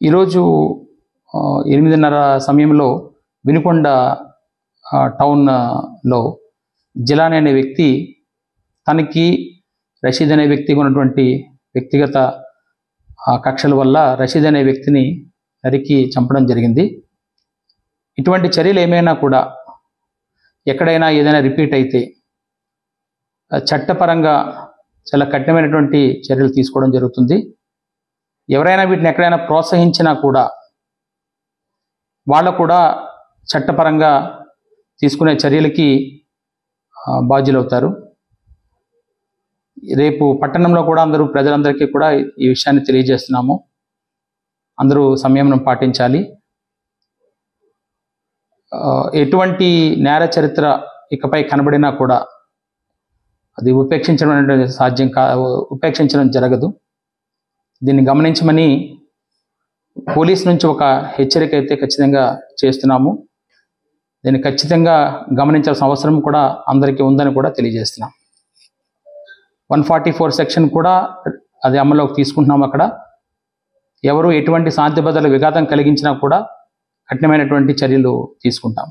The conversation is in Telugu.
ఈరోజు 8:30 సమయంలో వినుకొండ టౌన్లో జిలానీ అనే వ్యక్తి తనకి రషీద్ అనే వ్యక్తికి ఉన్నటువంటి వ్యక్తిగత కక్షల వల్ల రషీద్ అనే వ్యక్తిని నరికి చంపడం జరిగింది. ఇటువంటి చర్యలు ఏమైనా కూడా ఎక్కడైనా ఏదైనా రిపీట్ అయితే చట్టపరంగా చాలా కఠినమైనటువంటి చర్యలు తీసుకోవడం జరుగుతుంది. ఎవరైనా వీటిని ఎక్కడైనా ప్రోత్సహించినా కూడా వాళ్ళు కూడా చట్టపరంగా తీసుకునే చర్యలకి బాధ్యులవుతారు. రేపు పట్టణంలో కూడా ప్రజలందరికీ కూడా ఈ విషయాన్ని తెలియజేస్తున్నాము. అందరూ సంయమనం పాటించాలి. ఎటువంటి నేర చరిత్ర ఇకపై కనబడినా కూడా అది ఉపేక్షించడం జరగదు. దీన్ని గమనించమని పోలీస్ నుంచి ఒక హెచ్చరిక అయితే ఖచ్చితంగా చేస్తున్నాము. దీన్ని ఖచ్చితంగా గమనించాల్సిన అవసరం కూడా అందరికీ ఉందని కూడా తెలియజేస్తున్నాం. 144 సెక్షన్ కూడా అది అమల్లోకి తీసుకుంటున్నాం. అక్కడ ఎవరు ఎటువంటి శాంతి భద్రతల విఘాతం కలిగించినా కూడా కఠినమైనటువంటి చర్యలు తీసుకుంటాం.